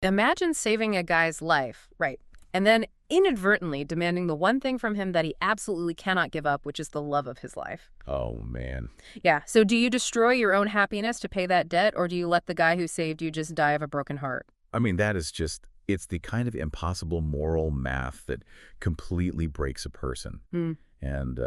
Imagine saving a guy's life, right? And then inadvertently demanding the one thing from him that he absolutely cannot give up, which is the love of his life. Oh, man. Yeah, so do you destroy your own happiness to pay that debt, or do you let the guy who saved you just die of a broken heart? I mean, that is just, it's the kind of impossible moral math that completely breaks a person. Hmm. And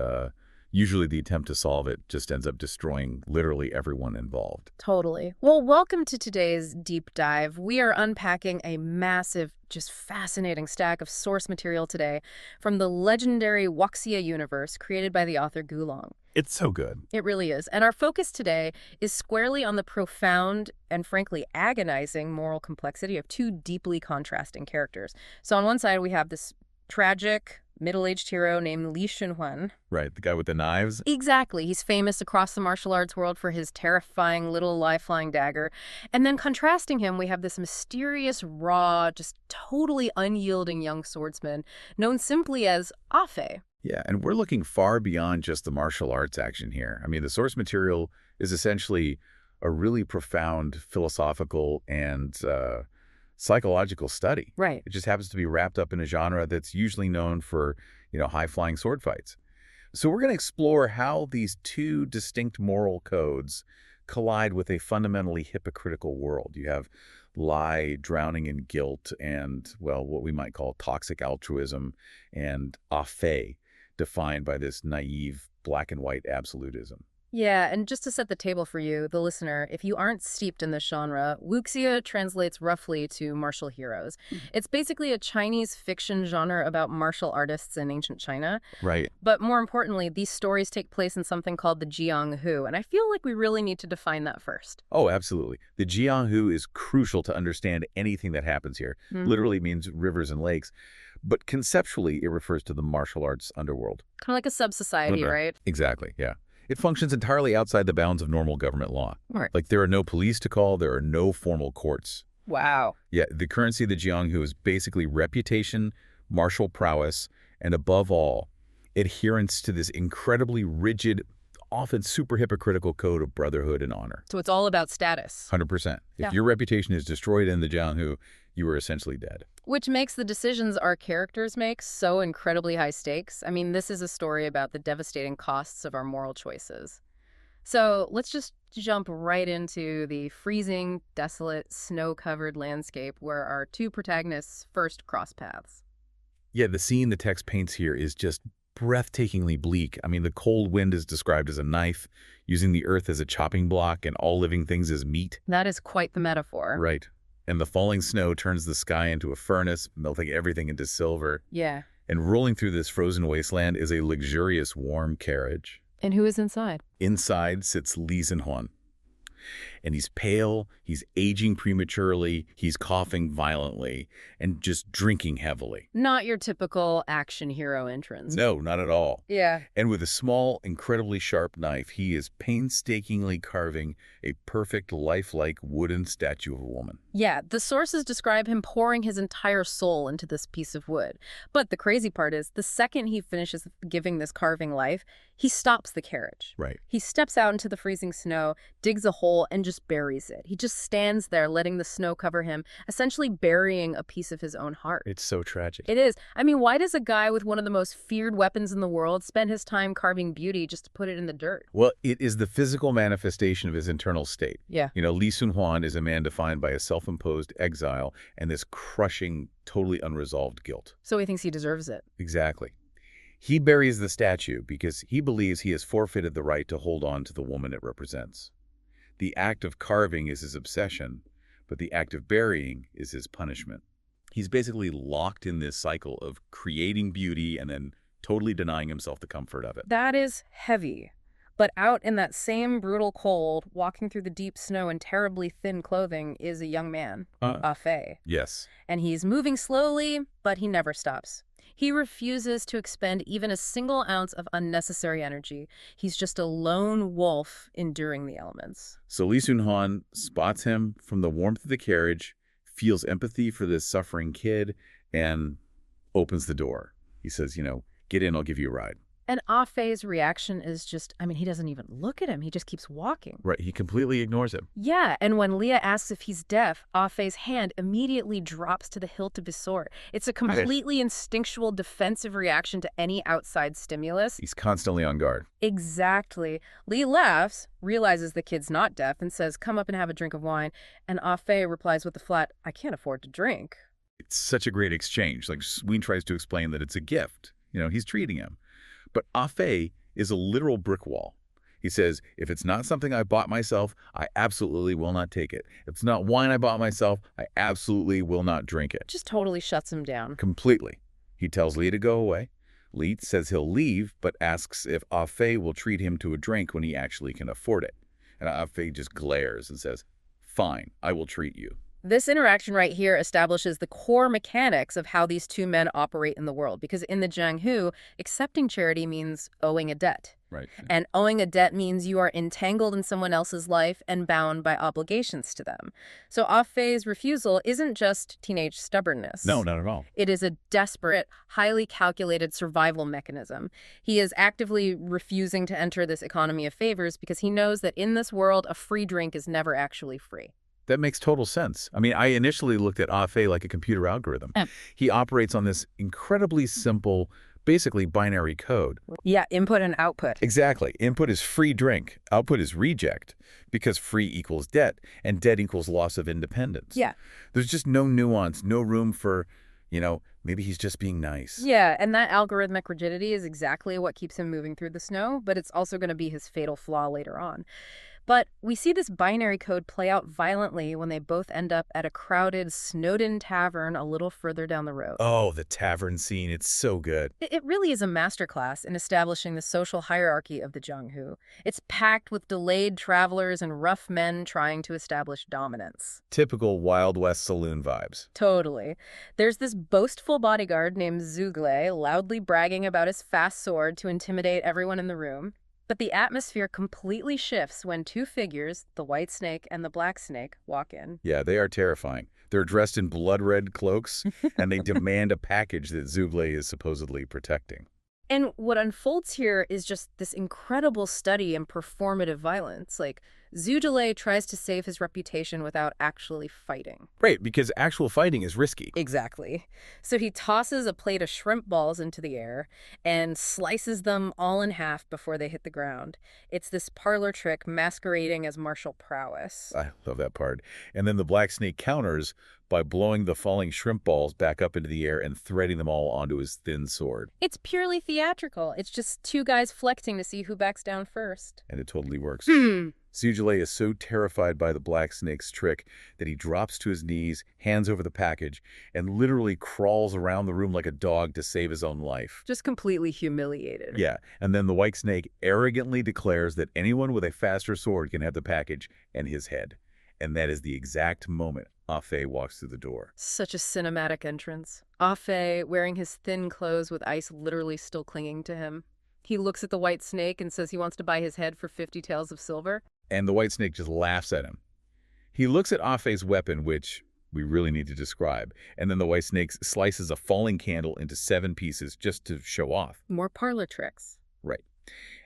usually the attempt to solve it just ends up destroying literally everyone involved. Totally. Well, welcome to today's deep dive. We are unpacking a massive, just fascinating stack of source material today from the legendary wuxia universe created by the author Gulong. It's so good. It really is. And our focus today is squarely on the profound and frankly agonizing moral complexity of two deeply contrasting characters. So on one side, we have this tragic, middle-aged hero named Li Xunhuan. Right, the guy with the knives? Exactly. He's famous across the martial arts world for his terrifying little life-flying dagger. And then contrasting him, we have this mysterious, raw, just totally unyielding young swordsman known simply as Afe. Yeah, and we're looking far beyond just the martial arts action here. I mean, the source material is essentially a really profound philosophical and psychological study. Right. It just happens to be wrapped up in a genre that's usually known for, high-flying sword fights. So we're going to explore how these two distinct moral codes collide with a fundamentally hypocritical world. You have Li drowning in guilt and, well, what we might call toxic altruism, and Afe, defined by this naive black and white absolutism. Yeah, and just to set the table for you, the listener, if you aren't steeped in this genre, wuxia translates roughly to martial heroes. It's basically a Chinese fiction genre about martial artists in ancient China. Right. But more importantly, these stories take place in something called the Jianghu, and I feel like we really need to define that first. Oh, absolutely. The Jianghu is crucial to understand anything that happens here. Literally means rivers and lakes. But conceptually, it refers to the martial arts underworld. Kind of like a sub-society, right? Exactly, yeah. It functions entirely outside the bounds of normal government law. Right. Like, there are no police to call, there are no formal courts. Wow. Yeah, the currency of the Jianghu is basically reputation, martial prowess, and above all, adherence to this incredibly rigid, often super hypocritical code of brotherhood and honor. So it's all about status. 100%. Yeah. If your reputation is destroyed in the Jianghu, you are essentially dead. Which makes the decisions our characters make so incredibly high stakes. I mean, this is a story about the devastating costs of our moral choices. So let's just jump right into the freezing, desolate, snow-covered landscape where our two protagonists first cross paths. Yeah, the scene the text paints here is just breathtakingly bleak. I mean, the cold wind is described as a knife, using the earth as a chopping block and all living things as meat. That is quite the metaphor. Right. And the falling snow turns the sky into a furnace, melting everything into silver. Yeah. And rolling through this frozen wasteland is a luxurious, warm carriage. And who is inside? Inside sits Li Xunhuan. And he's pale, he's aging prematurely, he's coughing violently, and just drinking heavily. Not your typical action hero entrance. No, not at all. Yeah. And with a small, incredibly sharp knife, he is painstakingly carving a perfect, lifelike wooden statue of a woman. Yeah, the sources describe him pouring his entire soul into this piece of wood. But the crazy part is, the second he finishes giving this carving life, he stops the carriage. Right. He steps out into the freezing snow, digs a hole, and just buries it. He just stands there letting the snow cover him, essentially burying a piece of his own heart. It's so tragic. It is. I mean, why does a guy with one of the most feared weapons in the world spend his time carving beauty just to put it in the dirt? Well, it is the physical manifestation of his internal state. Yeah. Li Xunhuan is a man defined by a self-imposed exile and this crushing, totally unresolved guilt. So he thinks he deserves it. Exactly. He buries the statue because he believes he has forfeited the right to hold on to the woman it represents. The act of carving is his obsession, but the act of burying is his punishment. He's basically locked in this cycle of creating beauty and then totally denying himself the comfort of it. That is heavy. But out in that same brutal cold, walking through the deep snow in terribly thin clothing, is a young man, Afe. Yes. And he's moving slowly, but he never stops. He refuses to expend even a single ounce of unnecessary energy. He's just a lone wolf enduring the elements. So Li Xunhuan spots him from the warmth of the carriage, feels empathy for this suffering kid, and opens the door. He says, get in, I'll give you a ride. And Ah Fei's reaction is just, I mean, he doesn't even look at him. He just keeps walking. Right, he completely ignores him. Yeah, and when Leah asks if he's deaf, Ah Fei's hand immediately drops to the hilt of his sword. It's a Right. completely instinctual defensive reaction to any outside stimulus. He's constantly on guard. Exactly. Lee laughs, realizes the kid's not deaf, and says, come up and have a drink of wine. And Ah Fei replies with a flat, I can't afford to drink. It's such a great exchange. Like, Sween tries to explain that it's a gift. He's treating him. But Ah Fei is a literal brick wall. He says, if it's not something I bought myself, I absolutely will not take it. If it's not wine I bought myself, I absolutely will not drink it. Just totally shuts him down. Completely. He tells Li to go away. Li says he'll leave, but asks if Ah Fei will treat him to a drink when he actually can afford it. And Ah Fei just glares and says, fine, I will treat you. This interaction right here establishes the core mechanics of how these two men operate in the world. Because in the Jianghu, accepting charity means owing a debt. Right. And owing a debt means you are entangled in someone else's life and bound by obligations to them. So Ah Fei's refusal isn't just teenage stubbornness. No, not at all. It is a desperate, highly calculated survival mechanism. He is actively refusing to enter this economy of favors because he knows that in this world, a free drink is never actually free. That makes total sense. I mean, I initially looked at Ah Fei like a computer algorithm. He operates on this incredibly simple, basically binary code. Yeah, input and output. Exactly. Input is free drink. Output is reject, because free equals debt, and debt equals loss of independence. Yeah. There's just no nuance, no room for, maybe he's just being nice. Yeah, and that algorithmic rigidity is exactly what keeps him moving through the snow, but it's also going to be his fatal flaw later on. But we see this binary code play out violently when they both end up at a crowded, snowed-in tavern a little further down the road. Oh, the tavern scene. It's so good. It really is a masterclass in establishing the social hierarchy of the Jianghu. It's packed with delayed travelers and rough men trying to establish dominance. Typical Wild West saloon vibes. Totally. There's this boastful bodyguard named Zhuge loudly bragging about his fast sword to intimidate everyone in the room. But the atmosphere completely shifts when two figures, the white snake and the black snake, walk in. Yeah, they are terrifying. They're dressed in blood-red cloaks, and they demand a package that Zhuge is supposedly protecting. And what unfolds here is just this incredible study in performative violence. Like, Zhuge tries to save his reputation without actually fighting. Right, because actual fighting is risky. Exactly. So he tosses a plate of shrimp balls into the air and slices them all in half before they hit the ground. It's this parlor trick masquerading as martial prowess. I love that part. And then the black snake counters by blowing the falling shrimp balls back up into the air and threading them all onto his thin sword. It's purely theatrical. It's just two guys flexing to see who backs down first. And it totally works. Zhuge is so terrified by the black snake's trick that he drops to his knees, hands over the package, and literally crawls around the room like a dog to save his own life. Just completely humiliated. Yeah, and then the white snake arrogantly declares that anyone with a faster sword can have the package and his head. And that is the exact moment Ah Fei walks through the door. Such a cinematic entrance. Ah Fei, wearing his thin clothes with ice literally still clinging to him. He looks at the white snake and says he wants to buy his head for 50 taels of silver. And the white snake just laughs at him. He looks at Ah Fei's weapon, which we really need to describe, and then the white snake slices a falling candle into 7 pieces just to show off. More parlor tricks. Right.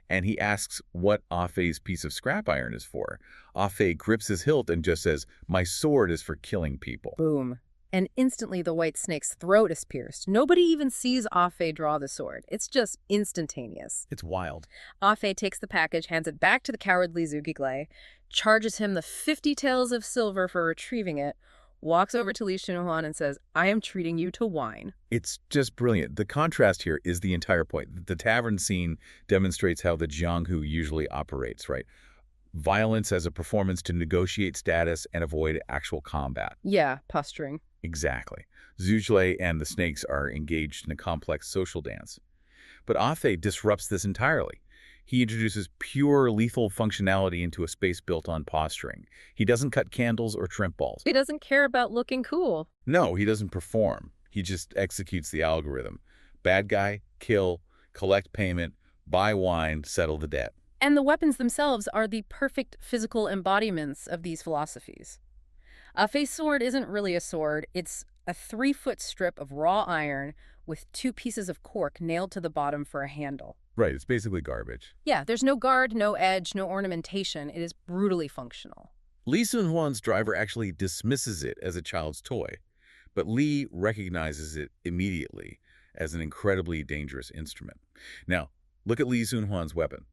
And he asks what Ah Fei's piece of scrap iron is for. Ah Fei grips his hilt and just says, my sword is for killing people. Boom. And instantly the white snake's throat is pierced. Nobody even sees Ah Fei draw the sword. It's just instantaneous. It's wild. Ah Fei takes the package, hands it back to the cowardly Zhuge, charges him the 50 taels of silver for retrieving it, walks over to Li Xunhuan and says, I am treating you to wine. It's just brilliant. The contrast here is the entire point. The tavern scene demonstrates how the Jianghu usually operates, right? Violence as a performance to negotiate status and avoid actual combat. Yeah, posturing. Exactly. Zhuge and the snakes are engaged in a complex social dance. But Ah Fei disrupts this entirely. He introduces pure lethal functionality into a space built on posturing. He doesn't cut candles or shrimp balls. He doesn't care about looking cool. No, he doesn't perform. He just executes the algorithm. Bad guy, kill, collect payment, buy wine, settle the debt. And the weapons themselves are the perfect physical embodiments of these philosophies. Ah Fei's sword isn't really a sword. It's a 3-foot strip of raw iron with 2 pieces of cork nailed to the bottom for a handle. Right, it's basically garbage. Yeah, there's no guard, no edge, no ornamentation. It is brutally functional. Li Xunhuan's driver actually dismisses it as a child's toy, but Li recognizes it immediately as an incredibly dangerous instrument. Now, look at Li Xunhuan's weapon.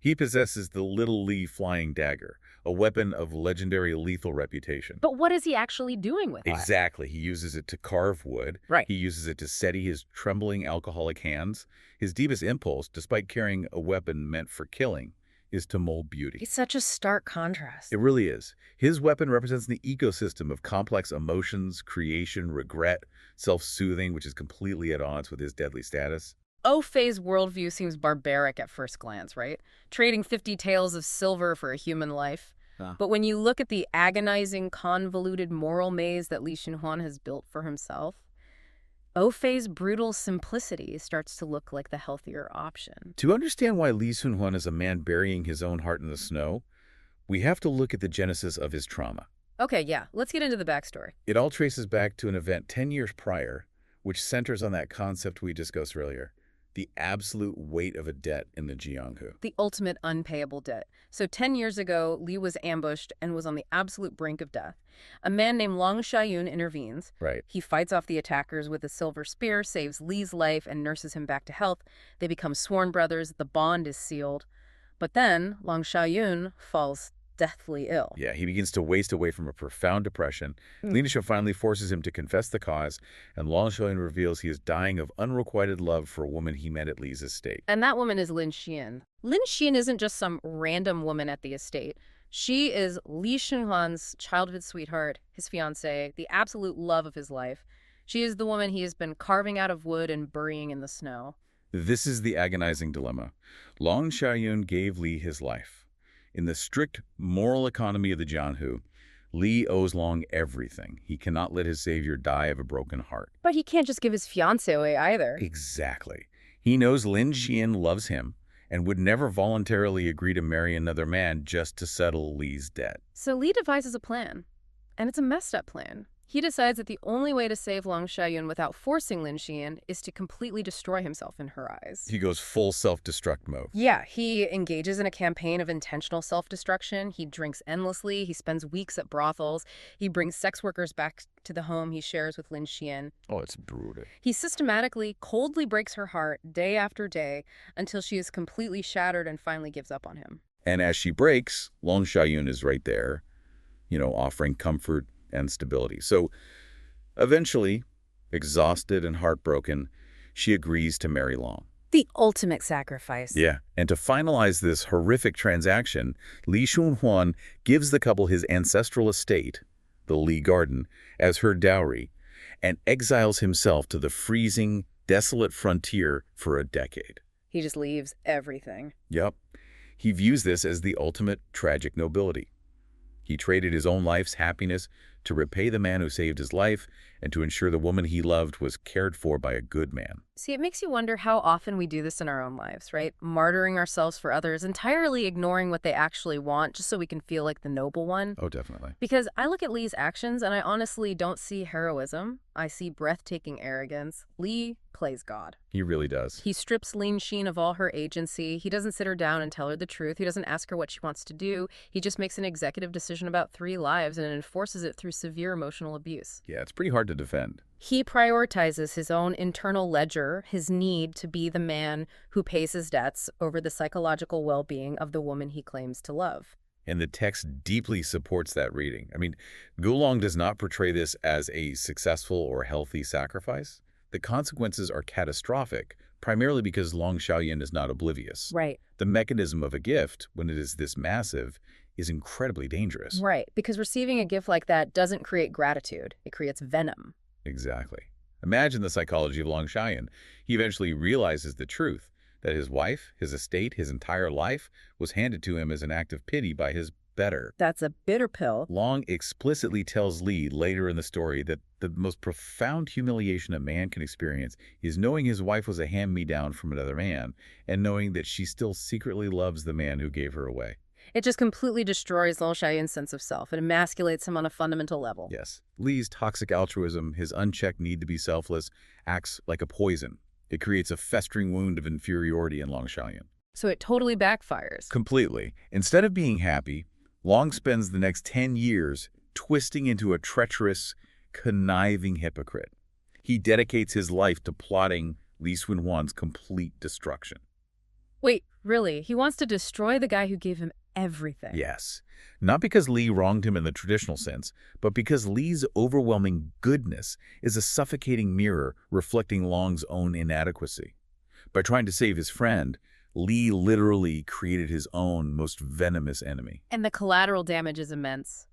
He possesses the Little Li flying dagger, a weapon of legendary lethal reputation. But what is he actually doing with it? Exactly. He uses it to carve wood. Right. He uses it to steady his trembling alcoholic hands. His deepest impulse, despite carrying a weapon meant for killing, is to mold beauty. It's such a stark contrast. It really is. His weapon represents the ecosystem of complex emotions, creation, regret, self-soothing, which is completely at odds with his deadly status. Fei's worldview seems barbaric at first glance, right? Trading 50 taels of silver for a human life. But when you look at the agonizing, convoluted moral maze that Li Xunhuan has built for himself, Fei's brutal simplicity starts to look like the healthier option. To understand why Li Xunhuan is a man burying his own heart in the snow, we have to look at the genesis of his trauma. Okay, yeah, let's get into the backstory. It all traces back to an event 10 years prior, which centers on that concept we discussed earlier, the absolute weight of a debt in the Jianghu. The ultimate unpayable debt. So 10 years ago, Li was ambushed and was on the absolute brink of death. A man named Long Xiaoyun intervenes. Right. He fights off the attackers with a silver spear, saves Li's life, and nurses him back to health. They become sworn brothers. The bond is sealed. But then Long Xiaoyun falls deathly ill. Yeah, he begins to waste away from a profound depression. Leadership finally forces him to confess the cause, and Long Xiaoyun reveals he is dying of unrequited love for a woman he met at Li's estate. And that woman is Lin Xian. Lin Xian isn't just some random woman at the estate. She is Li Xunhuan's childhood sweetheart, his fiancée, the absolute love of his life. She is the woman he has been carving out of wood and burying in the snow. This is the agonizing dilemma. Long Xiaoyun gave Li his life. In the strict moral economy of the Jianghu, Li owes Long everything. He cannot let his savior die of a broken heart. But he can't just give his fiancée away either. Exactly. He knows Lin Xian loves him and would never voluntarily agree to marry another man just to settle Li's debt. So Li devises a plan, and it's a messed up plan. He decides that the only way to save Long Xiaoyun without forcing Lin Xian is to completely destroy himself in her eyes. He goes full self-destruct mode. Yeah, he engages in a campaign of intentional self-destruction. He drinks endlessly. He spends weeks at brothels. He brings sex workers back to the home he shares with Lin Xian. Oh, it's brutal. He systematically, coldly breaks her heart day after day until she is completely shattered and finally gives up on him. And as she breaks, Long Xiaoyun is right there, offering comfort and stability. So eventually, exhausted and heartbroken, she agrees to marry Long. The ultimate sacrifice. Yeah, and to finalize this horrific transaction, Li Xunhuan gives the couple his ancestral estate, the Li Garden, as her dowry, and exiles himself to the freezing, desolate frontier for a decade. He just leaves everything. Yep. He views this as the ultimate tragic nobility. He traded his own life's happiness to repay the man who saved his life and to ensure the woman he loved was cared for by a good man. See, it makes you wonder how often we do this in our own lives, right? Martyring ourselves for others, entirely ignoring what they actually want just so we can feel like the noble one. Oh, definitely. Because I look at Li's actions and I honestly don't see heroism. I see breathtaking arrogance. Li plays God. He really does. He strips Lin Xian of all her agency. He doesn't sit her down and tell her the truth. He doesn't ask her what she wants to do. He just makes an executive decision about 3 lives and enforces it through severe emotional abuse. Yeah, it's pretty hard to defend. He prioritizes his own internal ledger, his need to be the man who pays his debts over the psychological well-being of the woman he claims to love. And the text deeply supports that reading. I mean, Gulong does not portray this as a successful or healthy sacrifice. The consequences are catastrophic, primarily because Long Xiaoyun is not oblivious. Right. The mechanism of a gift, when it is this massive, is incredibly dangerous. Right, because receiving a gift like that doesn't create gratitude. It creates venom. Exactly. Imagine the psychology of Long Xiaoyun. He eventually realizes the truth, that his wife, his estate, his entire life was handed to him as an act of pity by his better. That's a bitter pill. Long explicitly tells Li later in the story that the most profound humiliation a man can experience is knowing his wife was a hand-me-down from another man and knowing that she still secretly loves the man who gave her away. It just completely destroys Long Xiaoyun's sense of self. It emasculates him on a fundamental level. Yes. Li's toxic altruism, his unchecked need to be selfless, acts like a poison. It creates a festering wound of inferiority in Long Xiaoyun. So it totally backfires. Completely. Instead of being happy, Long spends the next 10 years twisting into a treacherous, conniving hypocrite. He dedicates his life to plotting Li Xunhuan's complete destruction. Wait, really? He wants to destroy the guy who gave him everything? Yes. Not because Li wronged him in the traditional sense, but because Li's overwhelming goodness is a suffocating mirror reflecting Long's own inadequacy. By trying to save his friend, Li literally created his own most venomous enemy. And the collateral damage is immense.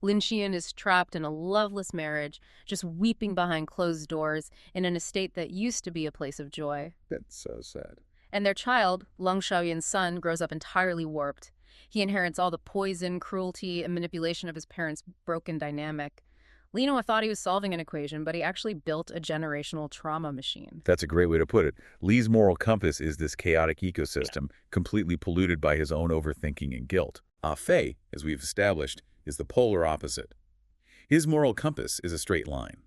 Lin Xian is trapped in a loveless marriage, just weeping behind closed doors in an estate that used to be a place of joy. That's so sad. And their child, Long Xiaoyun's son, grows up entirely warped. He inherits all the poison, cruelty, and manipulation of his parents' broken dynamic. Li Xunhuan thought he was solving an equation, but he actually built a generational trauma machine. That's a great way to put it. Li's moral compass is this chaotic ecosystem, completely polluted by his own overthinking and guilt. Ah Fei, as we've established, is the polar opposite. His moral compass is a straight line.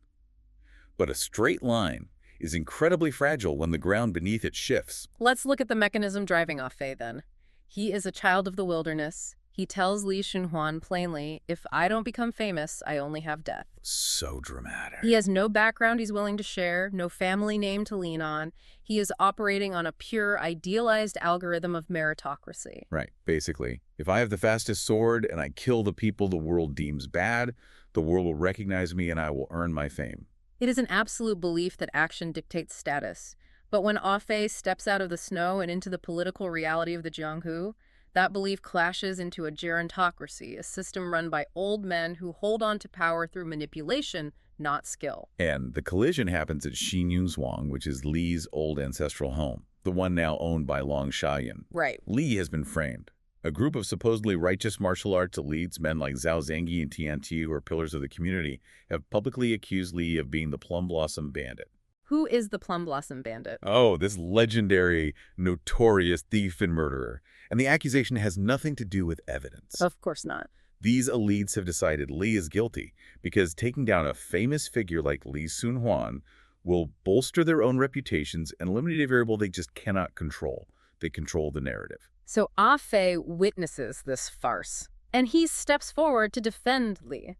But a straight line is incredibly fragile when the ground beneath it shifts. Let's look at the mechanism driving Ah Fei then. He is a child of the wilderness. He tells Li Xunhuan plainly, if I don't become famous, I only have death. So dramatic. He has no background he's willing to share, no family name to lean on. He is operating on a pure, idealized algorithm of meritocracy. Right, basically. If I have the fastest sword and I kill the people the world deems bad, the world will recognize me and I will earn my fame. It is an absolute belief that action dictates status. But when Ah Fei steps out of the snow and into the political reality of the Jianghu, that belief clashes into a gerontocracy, a system run by old men who hold on to power through manipulation, not skill. And the collision happens at Xinyunzhuang, which is Li's old ancestral home, the one now owned by Long Xiaoyun. Right. Li has been framed. A group of supposedly righteous martial arts elites, men like Zhao Zengyi and Tian Ti, who are pillars of the community, have publicly accused Li of being the Plum Blossom Bandit. Who is the Plum Blossom Bandit? Oh, this legendary, notorious thief and murderer. And the accusation has nothing to do with evidence. Of course not. These elites have decided Li is guilty because taking down a famous figure like Li Xunhuan will bolster their own reputations and eliminate a variable they just cannot control. They control the narrative. So Ah Fei witnesses this farce, and he steps forward to defend Li.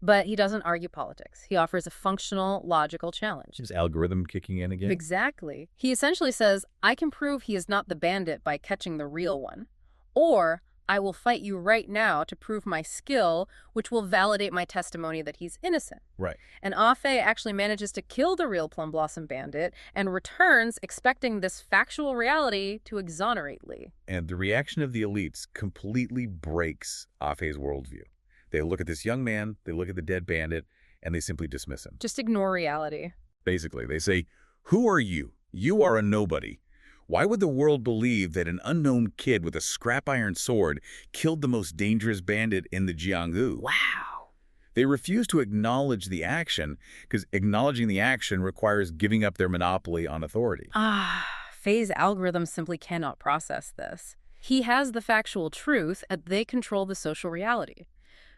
But he doesn't argue politics. He offers a functional, logical challenge. Is algorithm kicking in again? Exactly. He essentially says, I can prove he is not the bandit by catching the real one. Or I will fight you right now to prove my skill, which will validate my testimony that he's innocent. Right. And Ah Fei actually manages to kill the real Plum Blossom Bandit and returns expecting this factual reality to exonerate Li. And the reaction of the elites completely breaks Ah Fei's worldview. They look at this young man, they look at the dead bandit, and they simply dismiss him. Just ignore reality. Basically, they say, who are you? You are a nobody. Why would the world believe that an unknown kid with a scrap iron sword killed the most dangerous bandit in the Jianghu? Wow. They refuse to acknowledge the action because acknowledging the action requires giving up their monopoly on authority. Fei's algorithm simply cannot process this. He has the factual truth, and they control the social reality.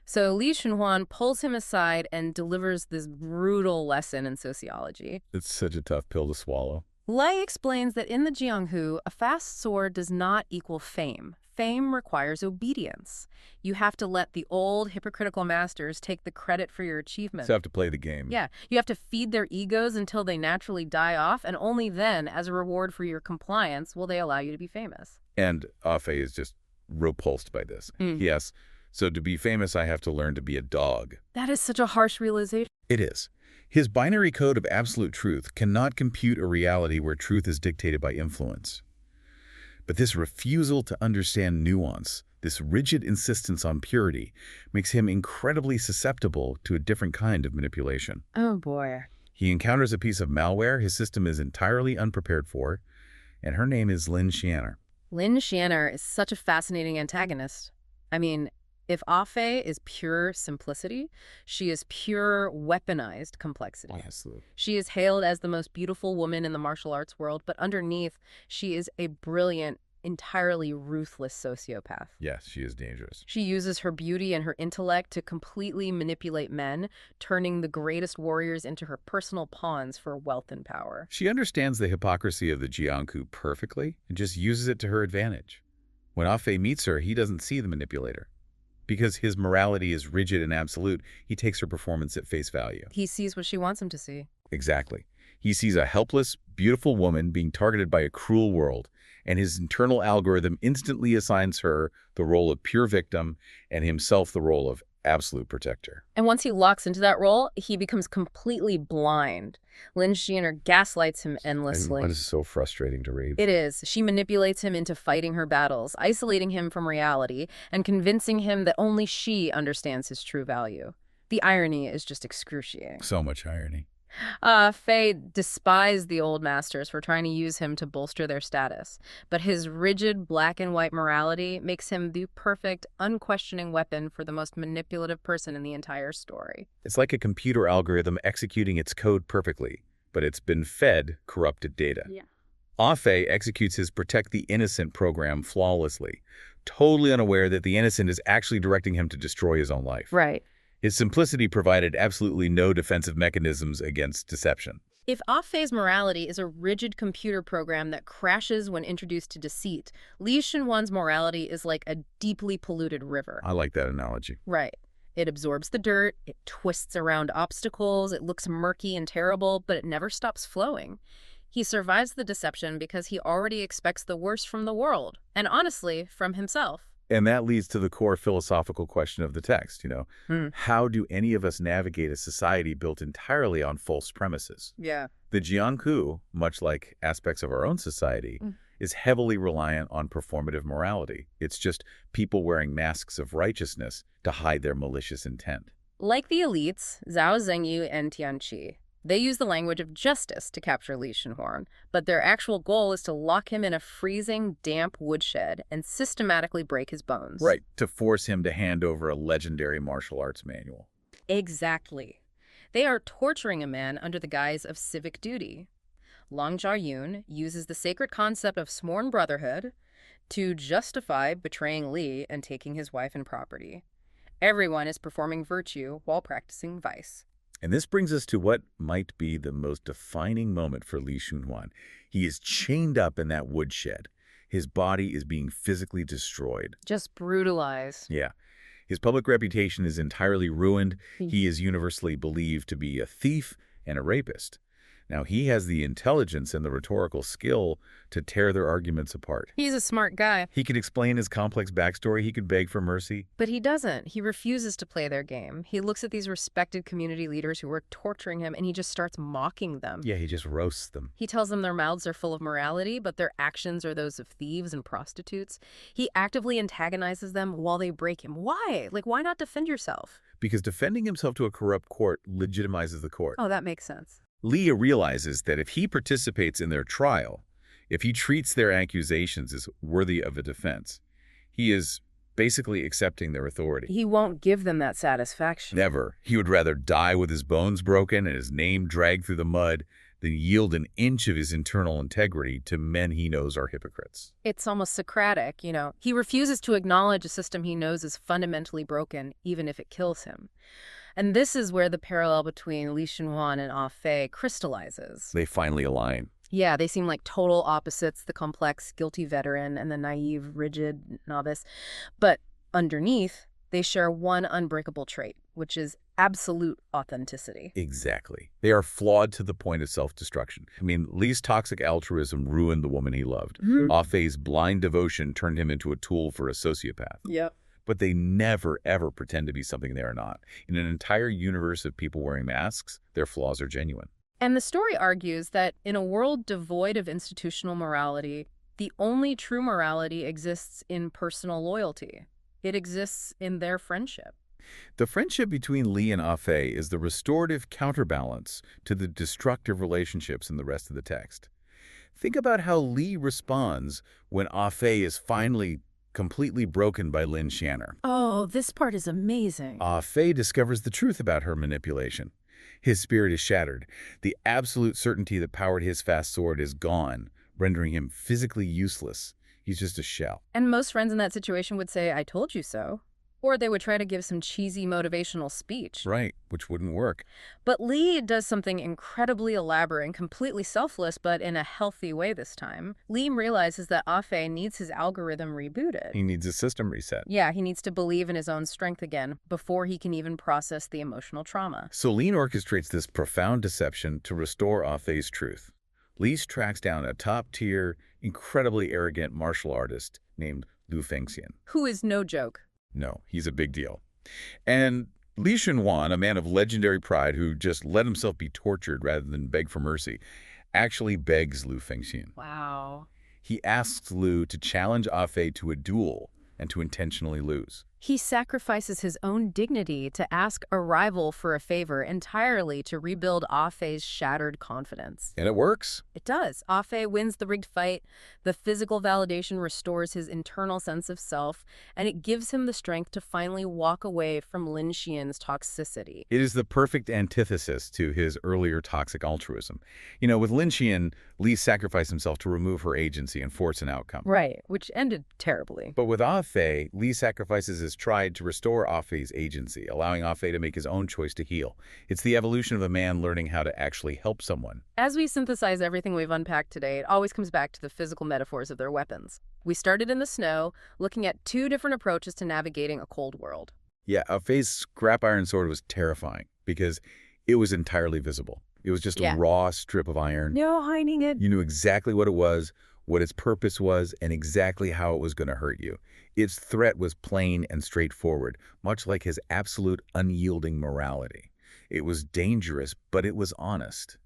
So Li Xunhuan pulls him aside and delivers this brutal lesson in sociology. It's such a tough pill to swallow. Li explains that in the Jianghu, a fast sword does not equal fame. Fame requires obedience. You have to let the old hypocritical masters take the credit for your achievement. So you have to play the game. Yeah, you have to feed their egos until they naturally die off, and only then, as a reward for your compliance, will they allow you to be famous. And Ah Fei is just repulsed by this. Yes. So to be famous, I have to learn to be a dog. That is such a harsh realization. It is. His binary code of absolute truth cannot compute a reality where truth is dictated by influence. But this refusal to understand nuance, this rigid insistence on purity, makes him incredibly susceptible to a different kind of manipulation. Oh, boy. He encounters a piece of malware his system is entirely unprepared for, and her name is Lin Xianer. Lin Xianer is such a fascinating antagonist. I mean, if Ah Fei is pure simplicity, she is pure weaponized complexity. Yes. She is hailed as the most beautiful woman in the martial arts world, but underneath, she is a brilliant, entirely ruthless sociopath. Yes, she is dangerous. She uses her beauty and her intellect to completely manipulate men, turning the greatest warriors into her personal pawns for wealth and power. She understands the hypocrisy of the Jiangku perfectly and just uses it to her advantage. When Ah Fei meets her, he doesn't see the manipulator. Because his morality is rigid and absolute, he takes her performance at face value. He sees what she wants him to see. Exactly. He sees a helpless, beautiful woman being targeted by a cruel world, and his internal algorithm instantly assigns her the role of pure victim and himself the role of absolute protector. And once he locks into that role, he becomes completely blind. Lin Xunhuan gaslights him endlessly. This is so frustrating to read. It is. She manipulates him into fighting her battles, isolating him from reality, and convincing him that only she understands his true value. The irony is just excruciating. So much irony. Fei despised the old masters for trying to use him to bolster their status, but his rigid black and white morality makes him the perfect, unquestioning weapon for the most manipulative person in the entire story. It's like a computer algorithm executing its code perfectly, but it's been fed corrupted data. Yeah. Ah Fei executes his protect the innocent program flawlessly, totally unaware that the innocent is actually directing him to destroy his own life. Right. His simplicity provided absolutely no defensive mechanisms against deception. If Ah Fei's morality is a rigid computer program that crashes when introduced to deceit, Li Xunhuan's morality is like a deeply polluted river. I like that analogy. Right. It absorbs the dirt, it twists around obstacles, it looks murky and terrible, but it never stops flowing. He survives the deception because he already expects the worst from the world, and honestly, from himself. And that leads to the core philosophical question of the text, How do any of us navigate a society built entirely on false premises? Yeah. The Jiangku, much like aspects of our own society, is heavily reliant on performative morality. It's just people wearing masks of righteousness to hide their malicious intent. Like the elites, Zhao Zhengyu and Tianqi, they use the language of justice to capture Li Xunhuan, but their actual goal is to lock him in a freezing, damp woodshed and systematically break his bones. Right, to force him to hand over a legendary martial arts manual. Exactly. They are torturing a man under the guise of civic duty. Long Jiayun uses the sacred concept of sworn brotherhood to justify betraying Li and taking his wife and property. Everyone is performing virtue while practicing vice. And this brings us to what might be the most defining moment for Li Xunhuan. He is chained up in that woodshed. His body is being physically destroyed. Just brutalized. Yeah. His public reputation is entirely ruined. He is universally believed to be a thief and a rapist. Now, he has the intelligence and the rhetorical skill to tear their arguments apart. He's a smart guy. He could explain his complex backstory. He could beg for mercy. But he doesn't. He refuses to play their game. He looks at these respected community leaders who are torturing him, and he just starts mocking them. Yeah, he just roasts them. He tells them their mouths are full of morality, but their actions are those of thieves and prostitutes. He actively antagonizes them while they break him. Why? Why not defend yourself? Because defending himself to a corrupt court legitimizes the court. Oh, that makes sense. Li realizes that if he participates in their trial, if he treats their accusations as worthy of a defense, he is basically accepting their authority. He won't give them that satisfaction. Never. He would rather die with his bones broken and his name dragged through the mud than yield an inch of his internal integrity to men he knows are hypocrites. It's almost Socratic, He refuses to acknowledge a system he knows is fundamentally broken, even if it kills him. And this is where the parallel between Li Xunhuan and Ah Fei crystallizes. They finally align. Yeah, they seem like total opposites, the complex, guilty veteran and the naive, rigid novice. But underneath, they share one unbreakable trait, which is absolute authenticity. Exactly. They are flawed to the point of self-destruction. Li's toxic altruism ruined the woman he loved. Ah Fei's blind devotion turned him into a tool for a sociopath. Yep. But they never, ever pretend to be something they are not. In an entire universe of people wearing masks, their flaws are genuine. And the story argues that in a world devoid of institutional morality, the only true morality exists in personal loyalty. It exists in their friendship. The friendship between Li and Ah Fei is the restorative counterbalance to the destructive relationships in the rest of the text. Think about how Li responds when Ah Fei is finally completely broken by Lin Xunhuan. Oh, this part is amazing. Ah Fei discovers the truth about her manipulation. His spirit is shattered. The absolute certainty that powered his fast sword is gone, rendering him physically useless. He's just a shell. And most friends in that situation would say, I told you so. Or they would try to give some cheesy motivational speech. Right, which wouldn't work. But Li does something incredibly elaborate and completely selfless, but in a healthy way this time. Li realizes that Afei needs his algorithm rebooted. He needs a system reset. Yeah, he needs to believe in his own strength again before he can even process the emotional trauma. So Lean orchestrates this profound deception to restore Afei's truth. Li tracks down a top-tier, incredibly arrogant martial artist named Lu Fengxian. Who is no joke. No, he's a big deal. And Li Xunhuan, a man of legendary pride who just let himself be tortured rather than beg for mercy, actually begs Lu Fengxian. Wow. He asks Lu to challenge Afei to a duel and to intentionally lose. He sacrifices his own dignity to ask a rival for a favor entirely to rebuild Afei's shattered confidence. And it works. It does. Afei wins the rigged fight, the physical validation restores his internal sense of self, and it gives him the strength to finally walk away from Lin Xian's toxicity. It is the perfect antithesis to his earlier toxic altruism. You know, with Lin Xian, Li sacrificed himself to remove her agency and force an outcome. Right, which ended terribly. But with Afei, Li sacrifices his pride to restore Afei's agency, allowing Afei to make his own choice to heal. It's the evolution of a man learning how to actually help someone. As we synthesize everything we've unpacked today, it always comes back to the physical metaphors of their weapons. We started in the snow, looking at two different approaches to navigating a cold world. Yeah, Afei's scrap iron sword was terrifying because it was entirely visible. It was just a raw strip of iron. No hiding it. You knew exactly what it was, what its purpose was, and exactly how it was going to hurt you. Its threat was plain and straightforward, much like his absolute unyielding morality. It was dangerous, but it was honest.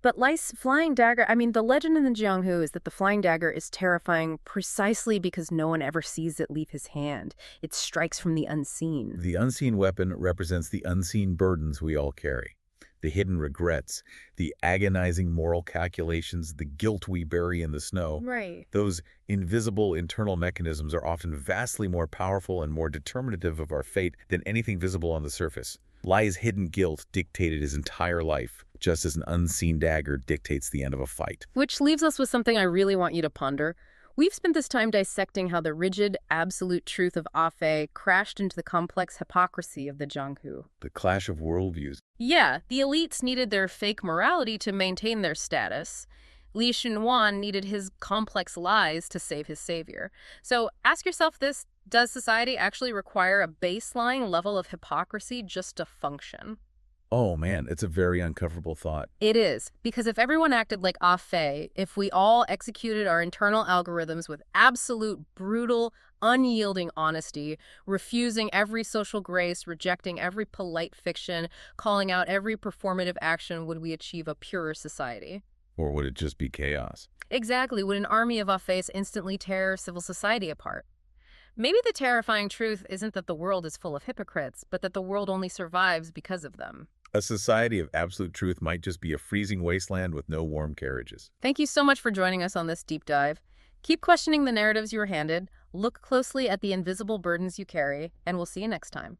But Li's flying dagger, the legend in the Jianghu is that the flying dagger is terrifying precisely because no one ever sees it leave his hand. It strikes from the unseen. The unseen weapon represents the unseen burdens we all carry. The hidden regrets, the agonizing moral calculations, the guilt we bury in the snow. Right. Those invisible internal mechanisms are often vastly more powerful and more determinative of our fate than anything visible on the surface. Li's hidden guilt dictated his entire life, just as an unseen dagger dictates the end of a fight. Which leaves us with something I really want you to ponder. We've spent this time dissecting how the rigid, absolute truth of Afei crashed into the complex hypocrisy of the Jianghu. The clash of worldviews. Yeah, the elites needed their fake morality to maintain their status. Li Xunhuan needed his complex lies to save his savior. So ask yourself this, does society actually require a baseline level of hypocrisy just to function? Oh man, it's a very uncomfortable thought. It is, because if everyone acted like Afei, if we all executed our internal algorithms with absolute, brutal, unyielding honesty, refusing every social grace, rejecting every polite fiction, calling out every performative action, would we achieve a purer society? Or would it just be chaos? Exactly. Would an army of Afeis instantly tear civil society apart? Maybe the terrifying truth isn't that the world is full of hypocrites, but that the world only survives because of them. A society of absolute truth might just be a freezing wasteland with no warm carriages. Thank you so much for joining us on this deep dive. Keep questioning the narratives you were handed, look closely at the invisible burdens you carry, and we'll see you next time.